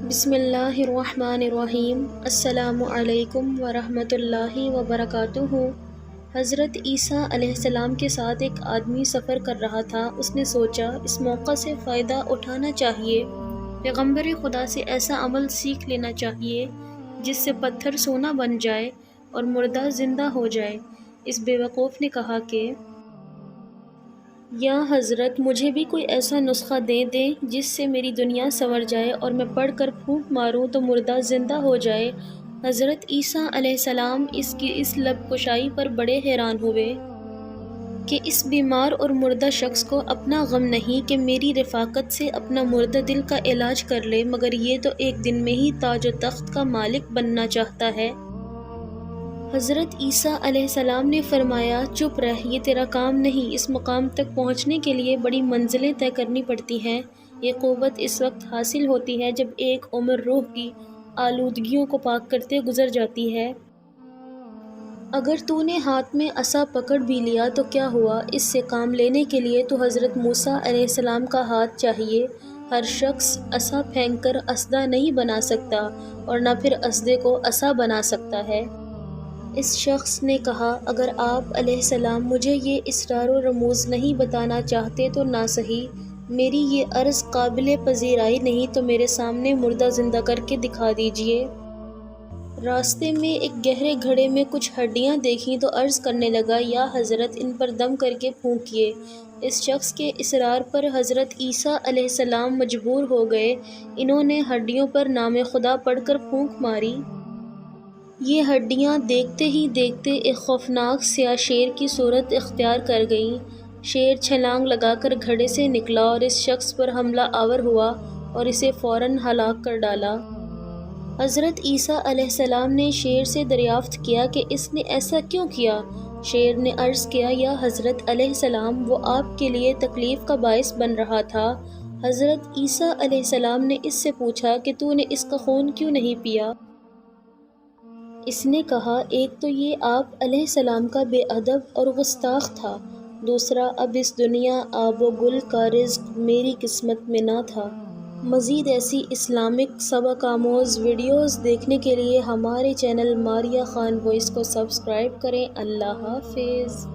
بسم اللہ الرحمن الرحیم۔ السلام علیکم ورحمۃ اللہ وبرکاتہ۔ حضرت عیسیٰ علیہ السلام کے ساتھ ایک آدمی سفر کر رہا تھا۔ اس نے سوچا اس موقع سے فائدہ اٹھانا چاہیے، پیغمبر خدا سے ایسا عمل سیکھ لینا چاہیے جس سے پتھر سونا بن جائے اور مردہ زندہ ہو جائے۔ اس بیوقوف نے کہا کہ یا حضرت، مجھے بھی کوئی ایسا نسخہ دے دیں جس سے میری دنیا سنور جائے اور میں پڑھ کر پھونک ماروں تو مردہ زندہ ہو جائے۔ حضرت عیسیٰ علیہ السلام اس کی اس لب کشائی پر بڑے حیران ہوئے کہ اس بیمار اور مردہ شخص کو اپنا غم نہیں کہ میری رفاقت سے اپنا مردہ دل کا علاج کر لے، مگر یہ تو ایک دن میں ہی تاج و تخت کا مالک بننا چاہتا ہے۔ حضرت عیسیٰ علیہ السلام نے فرمایا، چپ رہ، یہ تیرا کام نہیں۔ اس مقام تک پہنچنے کے لیے بڑی منزلیں طے کرنی پڑتی ہیں۔ یہ قوت اس وقت حاصل ہوتی ہے جب ایک عمر روح کی آلودگیوں کو پاک کرتے گزر جاتی ہے۔ اگر تو نے ہاتھ میں عصا پکڑ بھی لیا تو کیا ہوا؟ اس سے کام لینے کے لیے تو حضرت موسیٰ علیہ السلام کا ہاتھ چاہیے۔ ہر شخص عصا پھینک کر اسدہ نہیں بنا سکتا اور نہ پھر اسدے کو عصا بنا سکتا ہے۔ اس شخص نے کہا، اگر آپ علیہ السلام مجھے یہ اسرار و رموز نہیں بتانا چاہتے تو نہ صحیح، میری یہ عرض قابل پذیرائی نہیں تو میرے سامنے مردہ زندہ کر کے دکھا دیجئے۔ راستے میں ایک گہرے گھڑے میں کچھ ہڈیاں دیکھیں تو عرض کرنے لگا، یا حضرت، ان پر دم کر کے پھونکیے۔ اس شخص کے اصرار پر حضرت عیسیٰ علیہ السلام مجبور ہو گئے۔ انہوں نے ہڈیوں پر نام خدا پڑھ کر پھونک ماری۔ یہ ہڈیاں دیکھتے ہی دیکھتے ایک خوفناک سیاہ شیر کی صورت اختیار کر گئیں۔ شیر چھلانگ لگا کر گھڑے سے نکلا اور اس شخص پر حملہ آور ہوا اور اسے فوراً ہلاک کر ڈالا۔ حضرت عیسیٰ علیہ السلام نے شیر سے دریافت کیا کہ اس نے ایسا کیوں کیا؟ شیر نے عرض کیا، یا حضرت علیہ السلام، وہ آپ کے لیے تکلیف کا باعث بن رہا تھا۔ حضرت عیسیٰ علیہ السلام نے اس سے پوچھا کہ تو نے اس کا خون کیوں نہیں پیا؟ اس نے کہا، ایک تو یہ آپ علیہ السلام کا بے ادب اور گستاخ تھا، دوسرا اب اس دنیا آب و گل کا رزق میری قسمت میں نہ تھا۔ مزید ایسی اسلامک سبق آموز ویڈیوز دیکھنے کے لیے ہمارے چینل ماریہ خان وائس کو سبسکرائب کریں۔ اللہ حافظ۔